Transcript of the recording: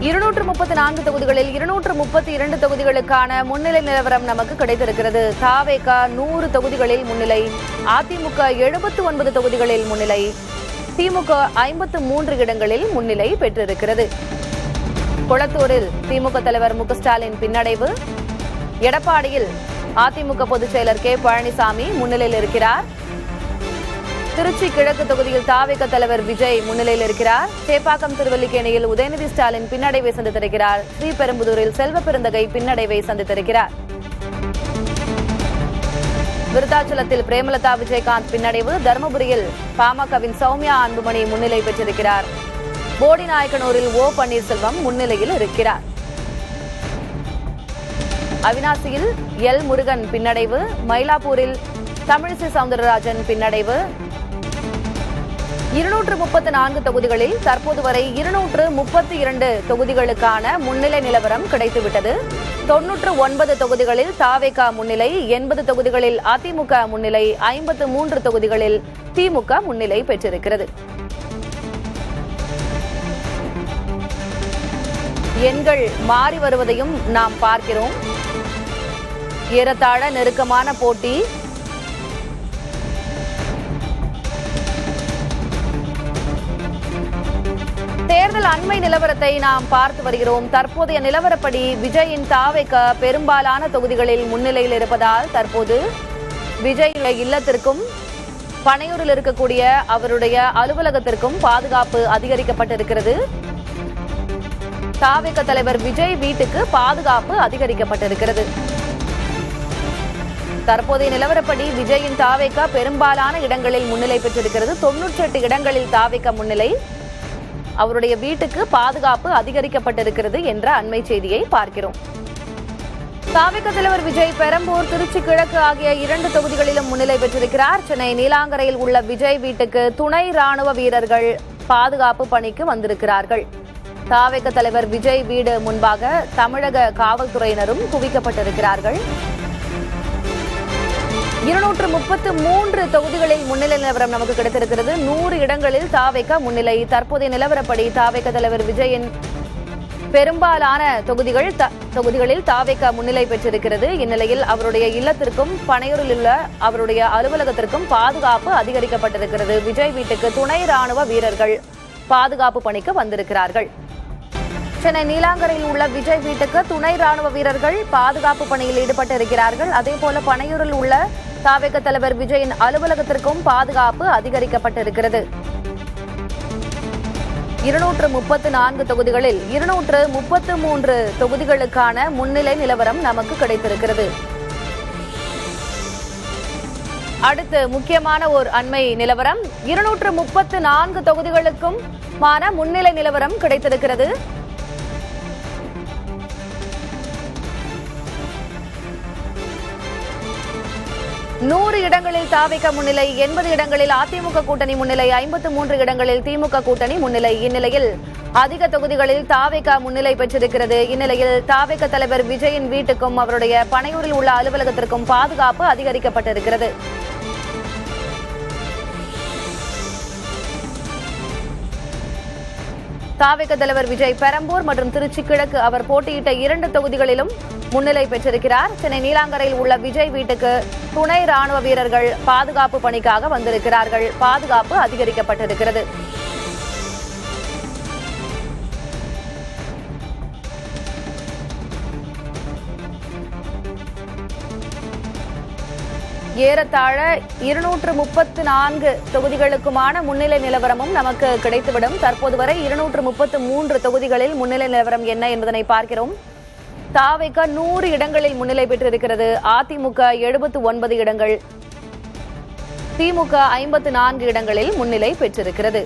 234 தொகுதிகளில் 232 தொகுதிகளுக்கான முன்னிலை நிலவரம் நமக்கு கிடைத்திருக்கிறது. தாவேக 100 தொகுதிகளில் முன்னிலை, அதிமுக 79 தொகுதிகளில் முன்னிலை, திமுக 53 இடங்களில் முன்னிலை பெற்றிருக்கிறது. கொளத்தூரில் திமுக தலைவர் மு க ஸ்டாலின் பின்னடைவு, எடப்பாடியில் அதிமுக பொதுச் செயலர் கே பழனிசாமி முன்னிலையில் இருக்கிறார். திருச்சி கிழக்கு தொகுதியில் தாவேக தலைவர் விஜய் முன்னிலையில் இருக்கிறார். சேப்பாக்கம் திருவல்லிக்கேணியில் உதயநிதி ஸ்டாலின் பின்னடைவை சந்தித்திருக்கிறார். ஸ்ரீபெரும்புதூரில் செல்வ பெருந்தகை பின்னடைவை சந்தித்திருக்கிறார். விருத்தாச்சலத்தில் பிரேமலதா விஜயகாந்த் பின்னடைவு, தருமபுரியில் பாமகவின் சௌமியா அன்புமணி முன்னிலை பெற்றிருக்கிறார். போடிநாயக்கனூரில் ஓ பன்னீர்செல்வம் முன்னிலையில் இருக்கிறார். அவினாசியில் எல் முருகன் பின்னடைவு, மயிலாப்பூரில் தமிழிசை சவுந்தரராஜன் பின்னடைவு. 234 தொகுதிகளில் தற்போது வரை 232 தொகுதிகளுக்கான முன்னிலை நிலவரம் கிடைத்துவிட்டது. 99 தொகுதிகளில் தாவேக முன்னிலை, 80 தொகுதிகளில் அதிமுக முன்னிலை, 53 தொகுதிகளில் திமுக முன்னிலை பெற்றிருக்கிறது. எண்கள் மாறி வருவதையும் நாம் பார்க்கிறோம். ஏறத்தாழ நெருக்கமான போட்டி. தேர்தல் அண்மை நிலவரத்தை நாம் பார்த்து வருகிறோம். தற்போதைய நிலவரப்படி விஜயின் தாவேக பெரும்பாலான தொகுதிகளில் முன்னிலையில் இருப்பதால் தற்போது விஜய் இல்லத்திற்கும் பனையூரில் இருக்கக்கூடிய அவருடைய அலுவலகத்திற்கும் பாதுகாப்பு அதிகரிக்கப்பட்டிருக்கிறது. தாவேக தலைவர் விஜய் வீட்டுக்கு பாதுகாப்பு அதிகரிக்கப்பட்டிருக்கிறது. தற்போதைய நிலவரப்படி விஜயின் தாவேக பெரும்பாலான இடங்களில் முன்னிலை பெற்றிருக்கிறது. 98 இடங்களில் தாவேக முன்னிலை, அவருடைய வீட்டுக்கு பாதுகாப்பு அதிகரிக்கப்பட்டிருக்கிறது என்ற அண்மை செய்தியை பார்க்கிறோம். தாவேக தலைவர் விஜய் பெரம்பூர், திருச்சி கிழக்கு ஆகிய 2 தொகுதிகளிலும் முன்னிலை பெற்றிருக்கிறார். சென்னை நீலாங்கரையில் உள்ள விஜய் வீட்டுக்கு துணை ராணுவ வீரர்கள் பாதுகாப்பு பணிக்கு வந்திருக்கிறார்கள். தாவேக தலைவர் விஜய் வீடு முன்பாக தமிழக காவல்துறையினரும் குவிக்கப்பட்டிருக்கிறார்கள். 233 தொகுதிகளில் முன்னிலை நிலவரம் நமக்கு கிடைத்திருக்கிறது. 100 இடங்களில் தாவேக முன்னிலை. தற்போதைய நிலவரப்படி தாவேக தலைவர் விஜயின் பெரும்பாலான தொகுதிகளில் தாவேக முன்னிலை பெற்றிருக்கிறது. இந்நிலையில் அவருடைய இல்லத்திற்கும் பனையூரில் உள்ள அவருடைய அலுவலகத்திற்கும் பாதுகாப்பு அதிகரிக்கப்பட்டிருக்கிறது. விஜய் வீட்டுக்கு துணை ராணுவ வீரர்கள் பாதுகாப்பு பணிக்கு வந்திருக்கிறார்கள். சென்னை நீலாங்கரையில் உள்ள விஜய் வீட்டுக்கு துணை ராணுவ வீரர்கள் பாதுகாப்பு பணியில் ஈடுபட்டிருக்கிறார்கள். அதேபோல பனையூரில் உள்ள தாவேக தலைவர் விஜயின் அலுவலகத்திற்கும் பாதுகாப்பு அதிகரிக்கப்பட்டிருக்கிறது. 234 தொகுதிகளில் 233 தொகுதிகளுக்கான முன்னிலை நிலவரம் நமக்கு கிடைத்திருக்கிறது. அடுத்து முக்கியமான ஒரு அண்மை நிலவரம். 234 தொகுதிகளுக்கும் முன்னிலை நிலவரம் கிடைத்திருக்கிறது. 100 இடங்களில் தாவேக முன்னிலை, 80 இடங்களில் அதிமுக கூட்டணி முன்னிலை, 53 இடங்களில் திமுக கூட்டணி முன்னிலை. இந்நிலையில் அதிக தொகுதிகளில் தாவேக முன்னிலை பெற்றிருக்கிறது. இந்நிலையில் தாவேக தலைவர் விஜயின் வீட்டுக்கும் அவருடைய பனையூரில் உள்ள அலுவலகத்திற்கும் பாதுகாப்பு அதிகரிக்கப்பட்டிருக்கிறது. தாவேக தலைவர் விஜய் பெரம்பூர் மற்றும் திருச்சி கிழக்கு அவர் போட்டியிட்ட 2 தொகுதிகளிலும் முன்னிலை பெற்றிருக்கிறார். சென்னை நீலாங்கரையில் உள்ள விஜய் வீட்டுக்கு துணை ராணுவ வீரர்கள் பாதுகாப்பு பணிக்காக வந்திருக்கிறார்கள். பாதுகாப்பு அதிகரிக்கப்பட்டிருக்கிறது. ஏறத்தாழ 234 தொகுதிகளுக்குமான முன்னிலை நிலவரமும் நமக்கு கிடைத்துவிடும். தற்போது வரை 233 தொகுதிகளில் முன்னிலை நிலவரம் என்ன என்பதனை பார்க்கிறோம். தாவேக 100 இடங்களில் முன்னிலை பெற்றிருக்கிறது. அதிமுக 79 இடங்கள், திமுக 54 இடங்களில் முன்னிலை பெற்றிருக்கிறது.